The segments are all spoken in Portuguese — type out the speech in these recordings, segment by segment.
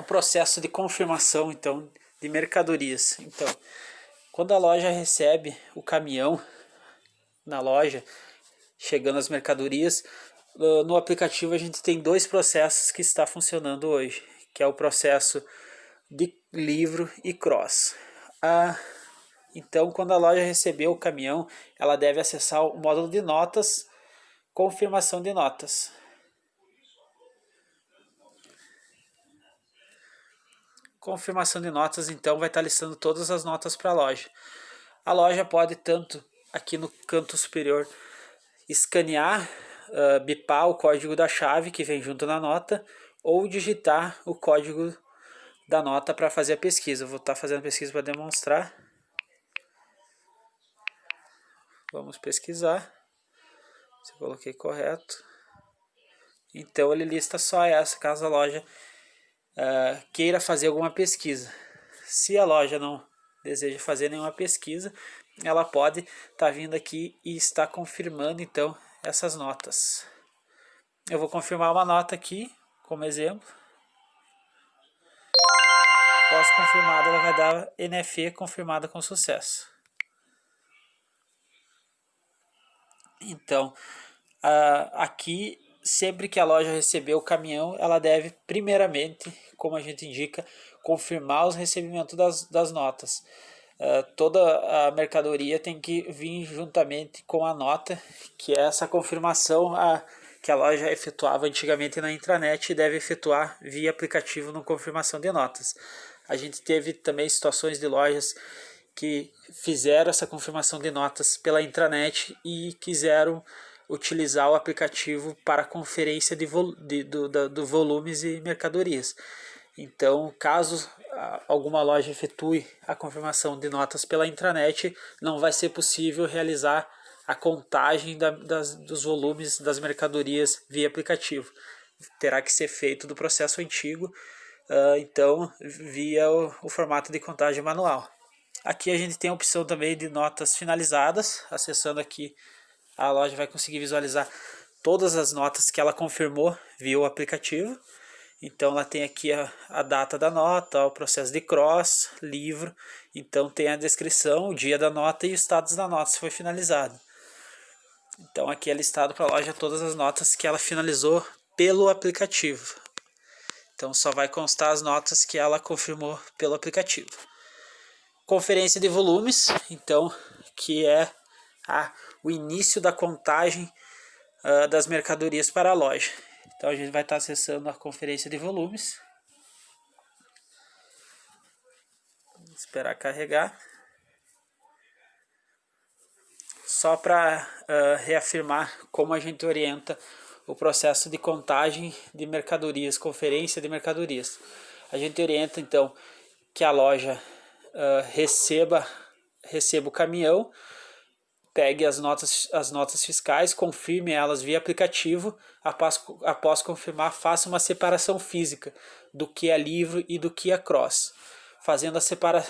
processo de confirmação, então, de mercadorias. Então, quando a loja recebe o caminhão na loja, chegando as mercadorias, no aplicativo a gente tem dois processos que está funcionando hoje, que é o processo de livro e cross. Então, quando a loja receber o caminhão, ela deve acessar o módulo de notas, confirmação de notas. Confirmação de notas, então, vai estar listando todas as notas para a loja. A loja pode tanto aqui no canto superior escanear, bipar o código da chave que vem junto na nota, ou digitar o código da nota para fazer a pesquisa. Eu vou estar fazendo a pesquisa para demonstrar. Vamos pesquisar. Se eu coloquei correto. Então ele lista só essa, caso a loja queira fazer alguma pesquisa. Se a loja não deseja fazer nenhuma pesquisa, ela pode estar vindo aqui e estar confirmando então essas notas. Eu vou confirmar uma nota aqui, como exemplo. Após confirmada, ela vai dar NFE confirmada com sucesso. Então, aqui, sempre que a loja receber o caminhão, ela deve, primeiramente, como a gente indica, confirmar os recebimentos das notas. Toda a mercadoria tem que vir juntamente com a nota, que é essa confirmação que a loja efetuava antigamente na intranet e deve efetuar via aplicativo no confirmação de notas. A gente teve também situações de lojas que fizeram essa confirmação de notas pela intranet e quiseram utilizar o aplicativo para conferência de volumes e mercadorias. Então, caso alguma loja efetue a confirmação de notas pela intranet, não vai ser possível realizar a contagem dos volumes das mercadorias via aplicativo. Terá que ser feito do processo antigo, então via o formato de contagem manual. Aqui a gente tem a opção também de notas finalizadas. Acessando aqui, a loja vai conseguir visualizar todas as notas que ela confirmou via o aplicativo. Então ela tem aqui a data da nota, o processo de cross, livro. Então tem a descrição, o dia da nota e o status da nota se foi finalizado. Então aqui é listado para a loja todas as notas que ela finalizou pelo aplicativo. Então só vai constar as notas que ela confirmou pelo aplicativo. Conferência de volumes, então, que é o início da contagem das mercadorias para a loja. Então a gente vai estar acessando a conferência de volumes. Vamos esperar carregar. Só para reafirmar como a gente orienta o processo de contagem de mercadorias, conferência de mercadorias. A gente orienta então que a loja receba o caminhão, pegue as notas fiscais, confirme elas via aplicativo, após confirmar, faça uma separação física do que é livro e do que é cross. Fazendo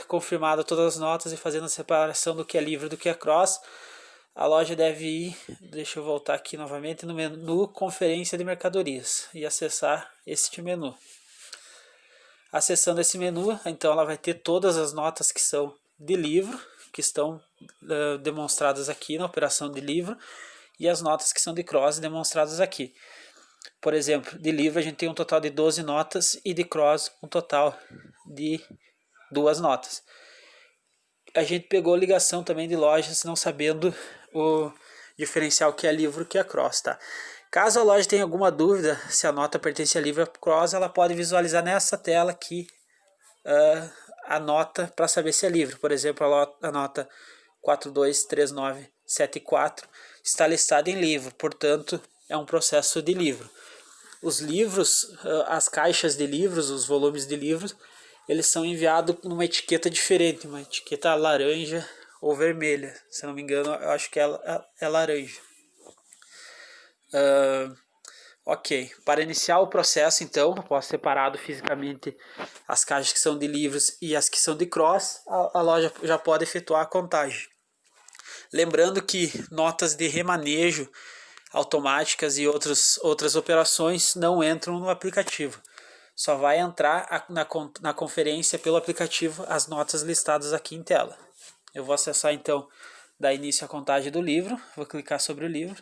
confirmada todas as notas e fazendo a separação do que é livro e do que é cross, a loja deve ir, deixa eu voltar aqui novamente, no menu Conferência de Mercadorias e acessar este menu. Acessando esse menu, então ela vai ter todas as notas que são de livro, que estão demonstradas aqui na operação de livro, e as notas que são de cross demonstradas aqui. Por exemplo, de livro a gente tem um total de 12 notas e de cross um total de 2 notas. A gente pegou ligação também de lojas não sabendo o diferencial que é livro e que é cross, tá? Caso a loja tenha alguma dúvida se a nota pertence a livro ou cross, ela pode visualizar nessa tela aqui a nota para saber se é livro. Por exemplo, a nota 423974 está listada em livro, portanto é um processo de livro. Os livros, as caixas de livros, os volumes de livros, eles são enviados numa etiqueta diferente, uma etiqueta laranja ou vermelha. Se não me engano, eu acho que é laranja. Ok, para iniciar o processo, então, após separado fisicamente as caixas que são de livros e as que são de cross, a loja já pode efetuar a contagem. Lembrando que notas de remanejo automáticas e outras operações não entram no aplicativo. Só vai entrar na conferência pelo aplicativo as notas listadas aqui em tela. Eu vou acessar então, dar início à contagem do livro, vou clicar sobre o livro.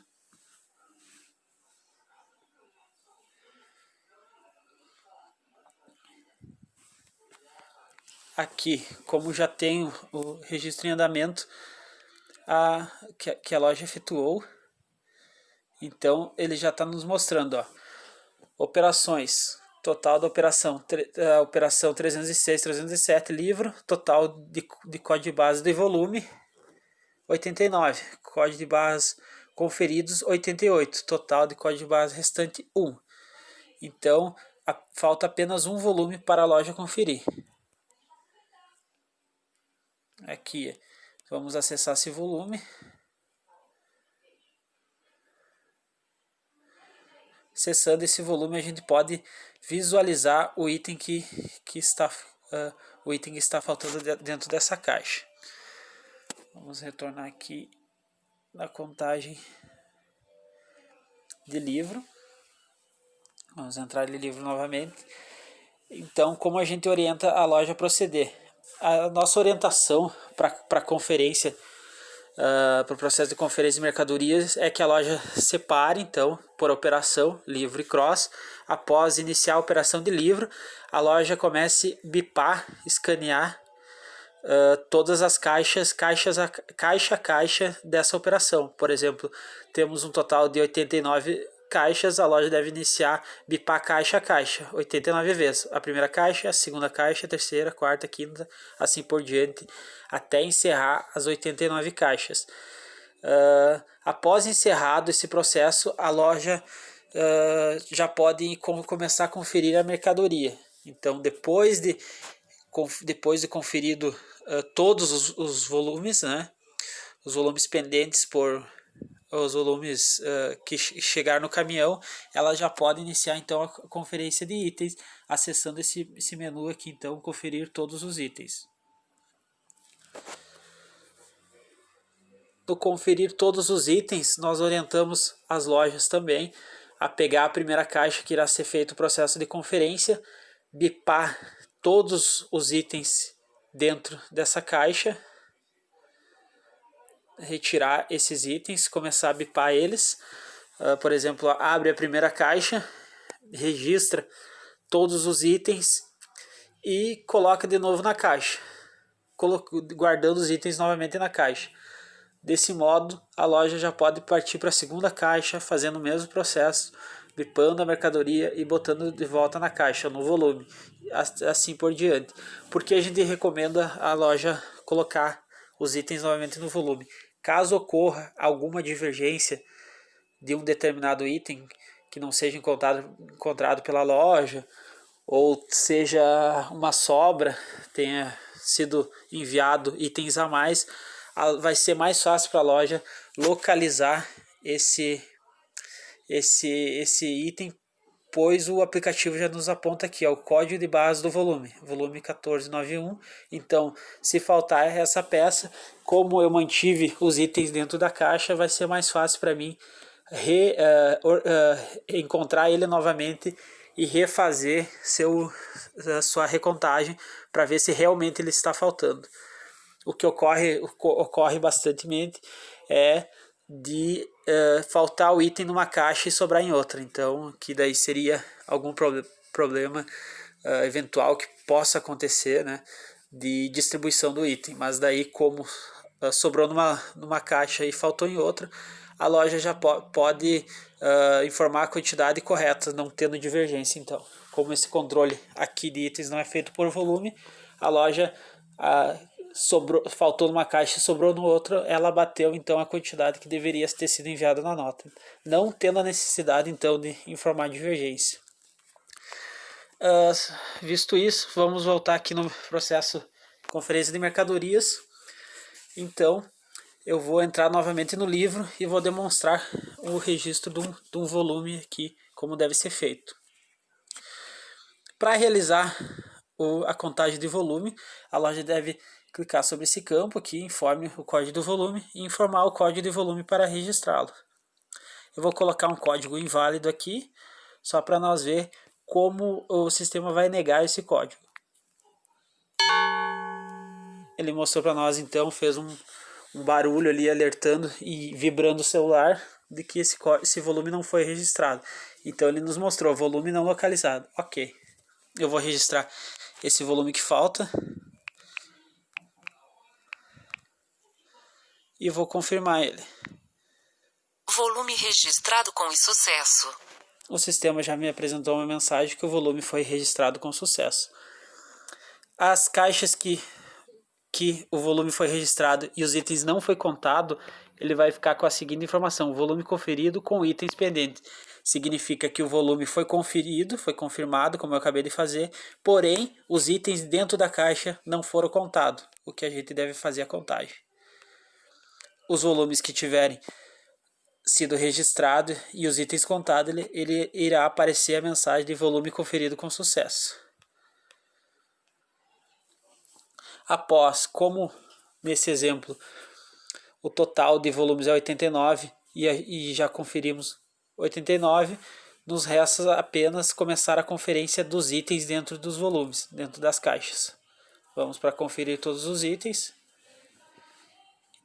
Aqui, como já tenho o registro em andamento que a loja efetuou, então ele já está nos mostrando, ó, operações, total da operação, operação 306, 307, livro, total de código de base de volume, 89, código de barras conferidos, 88, total de código de barras restante, 1. Então, falta apenas um volume para a loja conferir. Aqui, vamos acessar esse volume. Acessando esse volume, a gente pode visualizar o item que está faltando dentro dessa caixa. Vamos retornar aqui na contagem de livro. Vamos entrar em livro novamente. Então, como a gente orienta a loja a proceder? A nossa orientação para a conferência, para o processo de conferência de mercadorias, é que a loja separe, então, por operação, livro e cross. Após iniciar a operação de livro, a loja comece a bipar, escanear todas as caixa a caixa dessa operação. Por exemplo, temos um total de 89 caixas, a loja deve iniciar bipar caixa a caixa, 89 vezes. A primeira caixa, a segunda caixa, a terceira, a quarta, a quinta, assim por diante, até encerrar as 89 caixas. Após encerrado esse processo, a loja já pode começar a conferir a mercadoria. Então, depois de conferido todos os volumes, né, os volumes pendentes por os volumes que chegar no caminhão, ela já pode iniciar então a conferência de itens, acessando esse menu aqui, então, conferir todos os itens. No conferir todos os itens, nós orientamos as lojas também a pegar a primeira caixa que irá ser feito o processo de conferência, bipar todos os itens dentro dessa caixa, retirar esses itens, começar a bipar eles. Por exemplo, abre a primeira caixa, registra todos os itens e coloca de novo na caixa, guardando os itens novamente na caixa. Desse modo, a loja já pode partir para a segunda caixa, fazendo o mesmo processo, bipando a mercadoria e botando de volta na caixa, no volume, assim por diante. Porque a gente recomenda a loja colocar os itens novamente no volume. Caso ocorra alguma divergência de um determinado item que não seja encontrado pela loja, ou seja uma sobra, tenha sido enviado itens a mais, vai ser mais fácil para a loja localizar esse item, pois o aplicativo já nos aponta aqui, ó, o código de base do volume 1491. Então, se faltar essa peça, como eu mantive os itens dentro da caixa, vai ser mais fácil para mim encontrar ele novamente e refazer sua recontagem para ver se realmente ele está faltando. O que ocorre bastantemente é de faltar o item numa caixa e sobrar em outra. Então, que daí seria algum problema eventual que possa acontecer, né, de distribuição do item. Mas daí, como sobrou numa caixa e faltou em outra, a loja já pode informar a quantidade correta, não tendo divergência. Então, como esse controle aqui de itens não é feito por volume, a loja faltou numa caixa e sobrou no outro, ela bateu então a quantidade que deveria ter sido enviada na nota, não tendo a necessidade então de informar divergência. Visto isso, vamos voltar aqui no processo de conferência de mercadorias. Então, eu vou entrar novamente no livro e vou demonstrar o registro de um volume aqui, como deve ser feito. Para realizar a contagem de volume, a loja deve clicar sobre esse campo aqui, informe o código do volume e informar o código de volume para registrá-lo. Eu vou colocar um código inválido aqui, só para nós ver como o sistema vai negar esse código. Ele mostrou para nós, então, fez um barulho ali alertando e vibrando o celular de que esse volume não foi registrado. Então ele nos mostrou volume não localizado. Ok, eu vou registrar esse volume que falta e vou confirmar ele. Volume registrado com sucesso. O sistema já me apresentou uma mensagem que o volume foi registrado com sucesso. As caixas que o volume foi registrado e os itens não foi contado, ele vai ficar com a seguinte informação: volume conferido com itens pendentes. Significa que o volume foi conferido, foi confirmado, como eu acabei de fazer, porém os itens dentro da caixa não foram contados, o que a gente deve fazer a contagem. Os volumes que tiverem sido registrados e os itens contados, ele irá aparecer a mensagem de volume conferido com sucesso. Após, como nesse exemplo, o total de volumes é 89 e já conferimos 89, nos resta apenas começar a conferência dos itens dentro dos volumes, dentro das caixas. Vamos para conferir todos os itens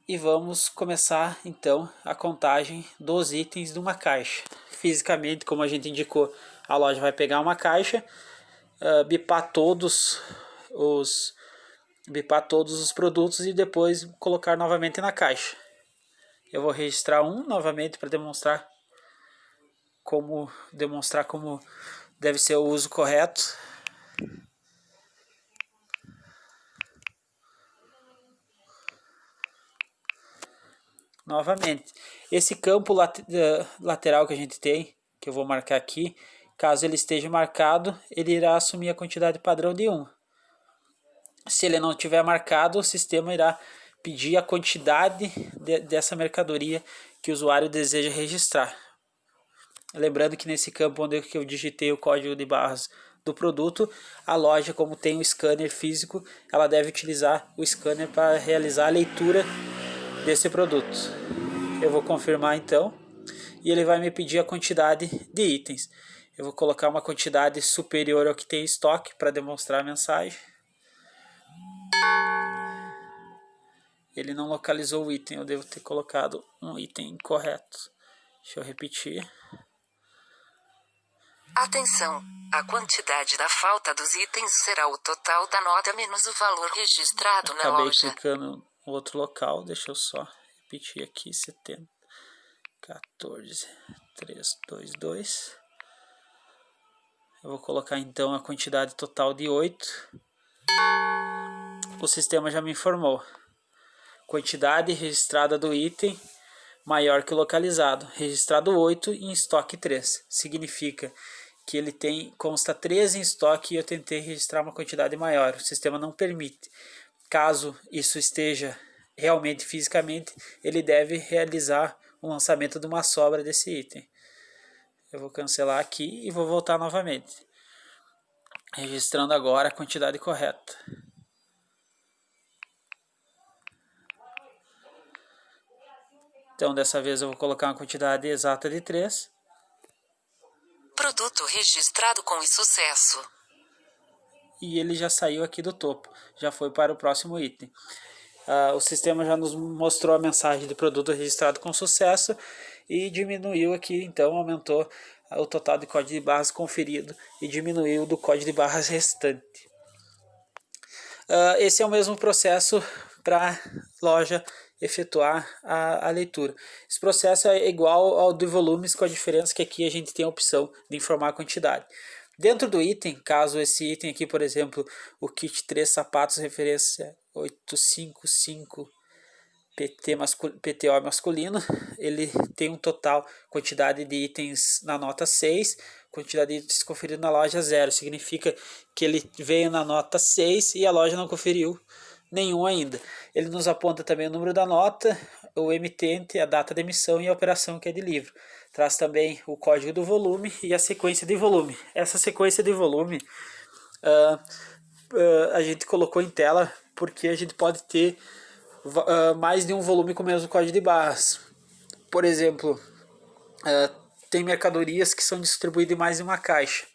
e vamos começar então a contagem dos itens de uma caixa. Fisicamente, como a gente indicou, a loja vai pegar uma caixa, bipar todos os produtos e depois colocar novamente na caixa. Eu vou registrar um novamente para demonstrar como deve ser o uso correto. Novamente, esse campo lateral que a gente tem, que eu vou marcar aqui, caso ele esteja marcado, ele irá assumir a quantidade padrão de 1. Se ele não tiver marcado, o sistema irá pedir a quantidade dessa mercadoria que o usuário deseja registrar. Lembrando que nesse campo onde eu digitei o código de barras do produto, a loja, como tem um scanner físico, ela deve utilizar o scanner para realizar a leitura desse produto. Eu vou confirmar então e ele vai me pedir a quantidade de itens. Eu vou colocar uma quantidade superior ao que tem em estoque para demonstrar a mensagem. Ele não localizou o item, eu devo ter colocado um item incorreto. Deixa eu repetir. Atenção! A quantidade da falta dos itens será o total da nota menos o valor registrado na loja. Acabei clicando no outro local, deixa eu só repetir aqui, 70, 14, 322. Eu vou colocar então a quantidade total de 8. O sistema já me informou. Quantidade registrada do item maior que o localizado. Registrado 8 e em estoque 3. Significa que ele consta 3 em estoque e eu tentei registrar uma quantidade maior. O sistema não permite. Caso isso esteja realmente fisicamente, ele deve realizar o lançamento de uma sobra desse item. Eu vou cancelar aqui e vou voltar novamente, registrando agora a quantidade correta. Então dessa vez eu vou colocar uma quantidade exata de 3. Produto registrado com sucesso. E ele já saiu aqui do topo, já foi para o próximo item. O sistema já nos mostrou a mensagem de produto registrado com sucesso e diminuiu aqui, então aumentou o total de código de barras conferido e diminuiu do código de barras restante. Esse é o mesmo processo para a loja efetuar a leitura. Esse processo é igual ao de volumes, com a diferença que aqui a gente tem a opção de informar a quantidade. Dentro do item, caso esse item aqui, por exemplo, o kit 3 sapatos, referência 855 PTO masculino, ele tem um total quantidade de itens na nota 6, quantidade de itens conferido na loja 0. Significa que ele veio na nota 6 e a loja não conferiu nenhum ainda. Ele nos aponta também o número da nota, o emitente, a data de emissão e a operação que é de livro. Traz também o código do volume e a sequência de volume. Essa sequência de volume a gente colocou em tela porque a gente pode ter mais de um volume com o mesmo código de barras. Por exemplo, tem mercadorias que são distribuídas em mais de uma caixa.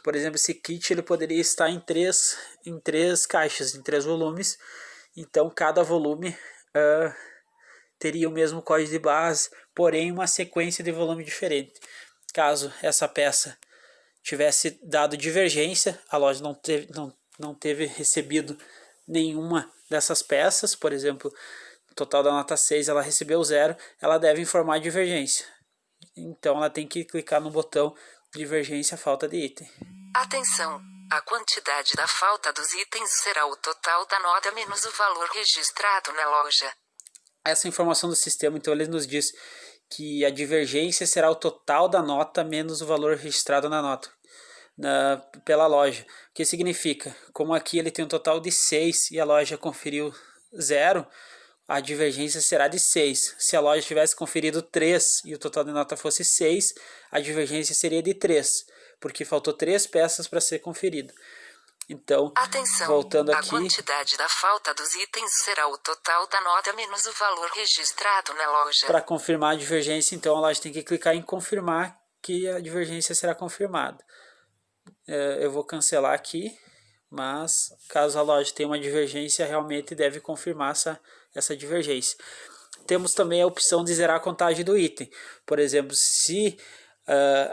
Por exemplo, esse kit ele poderia estar em três caixas, em 3 volumes. Então cada volume teria o mesmo código de barras, porém uma sequência de volume diferente. Caso essa peça tivesse dado divergência, a loja não teve recebido nenhuma dessas peças, por exemplo, no total da nota 6 ela recebeu 0, ela deve informar a divergência. Então ela tem que clicar no botão divergência falta de item. Atenção! A quantidade da falta dos itens será o total da nota menos o valor registrado na loja. Essa informação do sistema, então, ele nos diz que a divergência será o total da nota menos o valor registrado na nota pela loja. O que significa? Como aqui ele tem um total de 6 e a loja conferiu 0, a divergência será de 6. Se a loja tivesse conferido 3 e o total de nota fosse 6, a divergência seria de 3, porque faltou 3 peças para ser conferido. Então, atenção, voltando aqui, a quantidade da falta dos itens será o total da nota menos o valor registrado na loja. Para confirmar a divergência, então a loja tem que clicar em confirmar que a divergência será confirmada. Eu vou cancelar aqui, mas caso a loja tenha uma divergência, realmente deve confirmar essa divergência. Temos também a opção de zerar a contagem do item. Por exemplo, se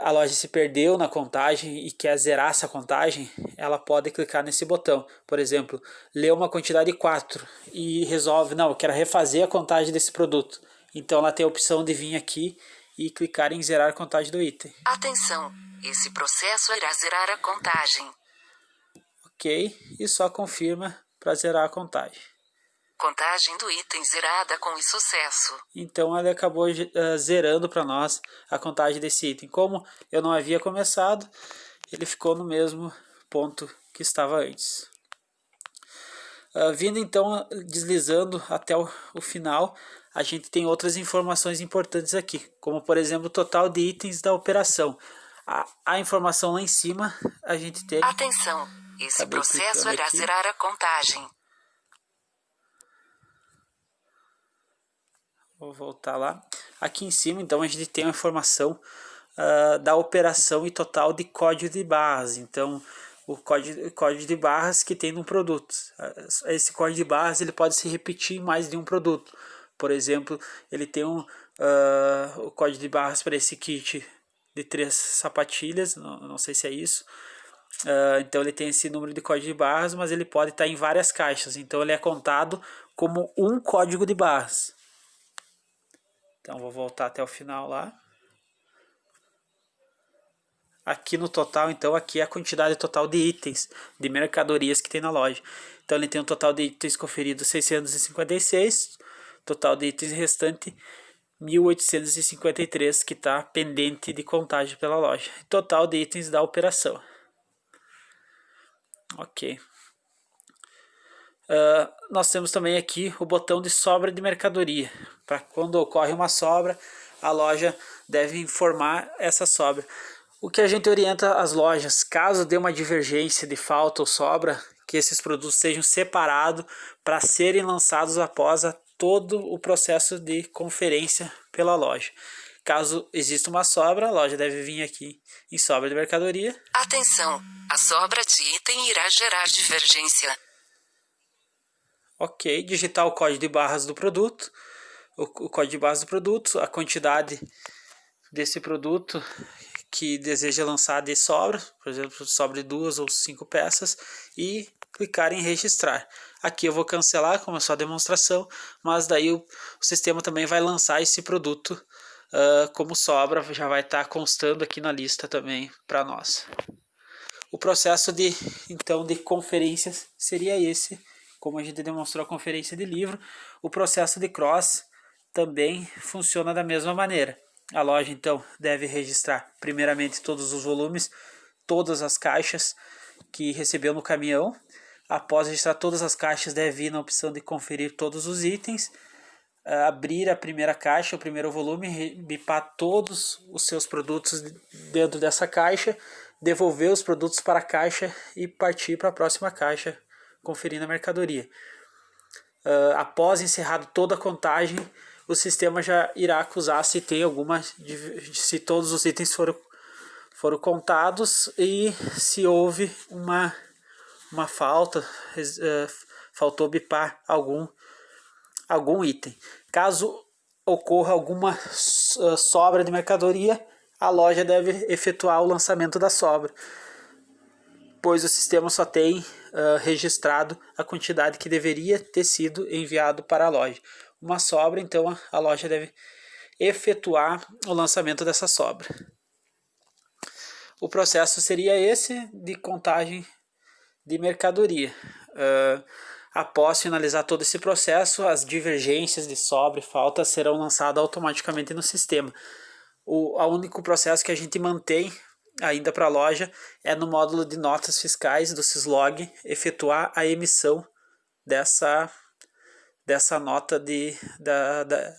a loja se perdeu na contagem e quer zerar essa contagem, ela pode clicar nesse botão. Por exemplo, leu uma quantidade 4 e resolve, não, eu quero refazer a contagem desse produto. Então ela tem a opção de vir aqui e clicar em zerar a contagem do item. Atenção, esse processo irá zerar a contagem. Ok, e só confirma para zerar a contagem. Contagem do item zerada com sucesso. Então ele acabou zerando para nós a contagem desse item. Como eu não havia começado, ele ficou no mesmo ponto que estava antes. Vindo então, deslizando até o final, a gente tem outras informações importantes aqui, como por exemplo o total de itens da operação. A informação lá em cima, a gente tem... Atenção, esse processo irá zerar a contagem. Vou voltar lá. Aqui em cima, então, a gente tem a informação da operação e total de código de barras. Então, o código de barras que tem no produto. Esse código de barras ele pode se repetir em mais de um produto. Por exemplo, ele tem o código de barras para esse kit de 3 sapatilhas, não sei se é isso. Então ele tem esse número de código de barras, mas ele pode estar em várias caixas. Então ele é contado como um código de barras. Então vou voltar até o final lá. Aqui no total, então, aqui é a quantidade total de itens, de mercadorias que tem na loja. Então ele tem um total de itens conferidos 656, total de itens restante 1853 que está pendente de contagem pela loja. Total de itens da operação. Ok. Nós temos também aqui o botão de sobra de mercadoria. Para quando ocorre uma sobra, a loja deve informar essa sobra. O que a gente orienta as lojas, caso dê uma divergência de falta ou sobra, que esses produtos sejam separados para serem lançados após todo o processo de conferência pela loja. Caso exista uma sobra, a loja deve vir aqui em sobra de mercadoria. Atenção, a sobra de item irá gerar divergência. Ok, digitar o código de barras do produto, o código de barras do produto, a quantidade desse produto que deseja lançar de sobra, por exemplo, sobra de 2 ou 5 peças, e clicar em registrar. Aqui eu vou cancelar, como é só demonstração, mas daí o sistema também vai lançar esse produto como sobra, já vai estar constando aqui na lista também para nós. O processo de conferências seria esse, como a gente demonstrou a conferência de livro. O processo de cross também funciona da mesma maneira. A loja então deve registrar primeiramente todos os volumes, todas as caixas que recebeu no caminhão. Após registrar todas as caixas, deve ir na opção de conferir todos os itens, abrir a primeira caixa, o primeiro volume, bipar todos os seus produtos dentro dessa caixa, devolver os produtos para a caixa e partir para a próxima caixa, conferindo a mercadoria. Após encerrado toda a contagem, o sistema já irá acusar se tem se todos os itens foram foram contados e se houve uma falta, faltou bipar algum item. Caso ocorra alguma sobra de mercadoria, a loja deve efetuar o lançamento da sobra, pois o sistema só tem registrado a quantidade que deveria ter sido enviado para a loja. Uma sobra, então a loja deve efetuar o lançamento dessa sobra. O processo seria esse de contagem de mercadoria. Após finalizar todo esse processo, as divergências de sobra e falta serão lançadas automaticamente no sistema. O único processo que a gente mantém ainda para a loja é no módulo de notas fiscais do Syslog efetuar a emissão dessa nota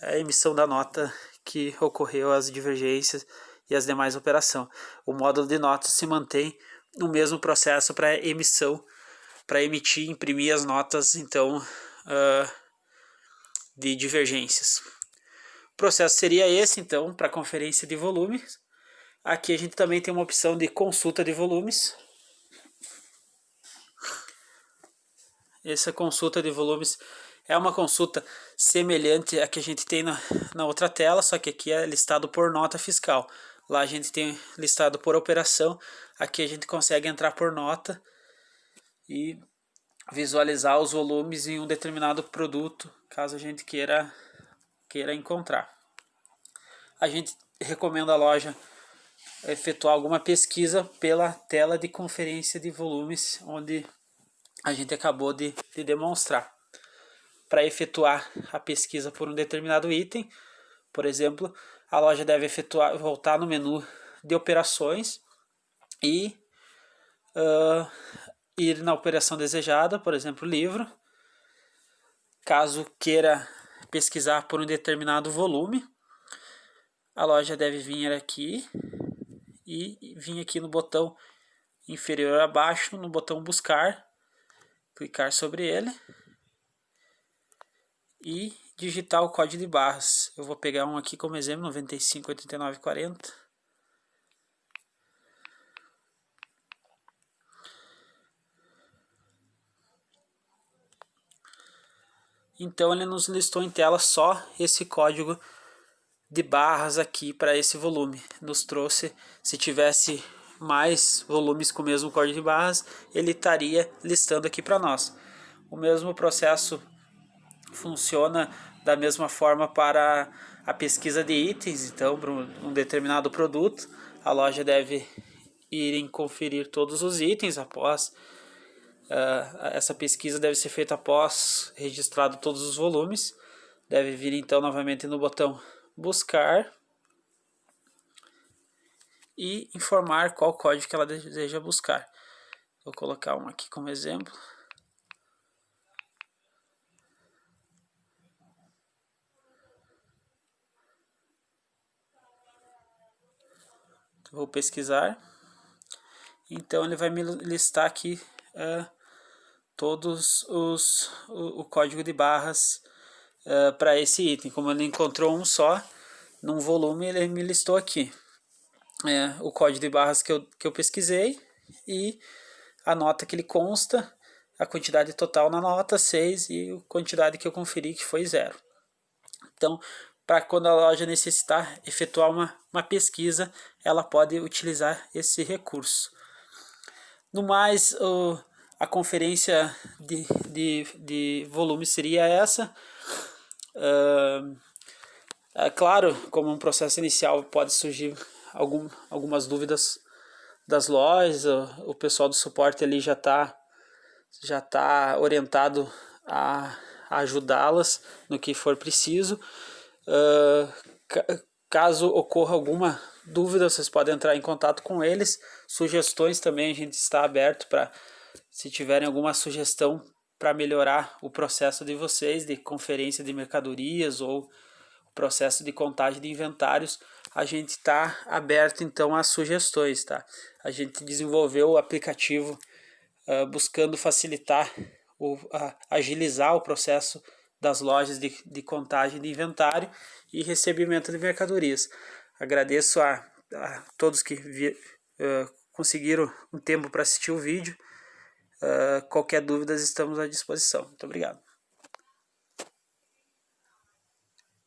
a emissão da nota que ocorreu as divergências e as demais operações. O módulo de notas se mantém no mesmo processo para emissão, para emitir, imprimir as notas, então, de divergências. O processo seria esse, então, para conferência de volumes. Aqui a gente também tem uma opção de consulta de volumes. Essa consulta de volumes é uma consulta semelhante à que a gente tem na outra tela, só que aqui é listado por nota fiscal. Lá a gente tem listado por operação, aqui a gente consegue entrar por nota e visualizar os volumes em um determinado produto, caso a gente queira encontrar. A gente recomenda a loja efetuar alguma pesquisa pela tela de conferência de volumes, onde a gente acabou de demonstrar. Para efetuar a pesquisa por um determinado item, por exemplo, a loja deve voltar no menu de operações e ir na operação desejada, por exemplo, livro. Caso queira pesquisar por um determinado volume, a loja deve vir aqui e vir aqui no botão inferior abaixo, no botão buscar, clicar sobre ele e digitar o código de barras. Eu vou pegar um aqui como exemplo, 958940. Então ele nos listou em tela só esse código de barras aqui para esse volume. Nos trouxe, se tivesse mais volumes com o mesmo código de barras, ele estaria listando aqui para nós. O mesmo processo funciona da mesma forma para a pesquisa de itens. Então, para um determinado produto, a loja deve ir em conferir todos os itens após essa pesquisa deve ser feita após registrado todos os volumes. Deve vir então novamente no botão buscar e informar qual código que ela deseja buscar. Vou colocar um aqui como exemplo. Vou pesquisar. Então ele vai me listar aqui todos o código de barras para esse item. Como ele encontrou um só num volume, ele me listou aqui o código de barras que eu pesquisei e a nota que ele consta, a quantidade total na nota 6 e a quantidade que eu conferi que foi 0. Então, para quando a loja necessitar efetuar uma pesquisa, ela pode utilizar esse recurso. No mais, a conferência de volume seria essa. Claro, como um processo inicial pode surgir algumas dúvidas das lojas, o pessoal do suporte ali já tá orientado a ajudá-las no que for preciso. Caso ocorra alguma dúvida, vocês podem entrar em contato com eles. Sugestões também, a gente está aberto para, se tiverem alguma sugestão para melhorar o processo de vocês, de conferência de mercadorias ou o processo de contagem de inventários, a gente está aberto então às sugestões, tá? A gente desenvolveu o aplicativo buscando facilitar, agilizar o processo das lojas de contagem de inventário e recebimento de mercadorias. Agradeço a todos que conseguiram um tempo para assistir o vídeo. Qualquer dúvida, estamos à disposição. Muito obrigado.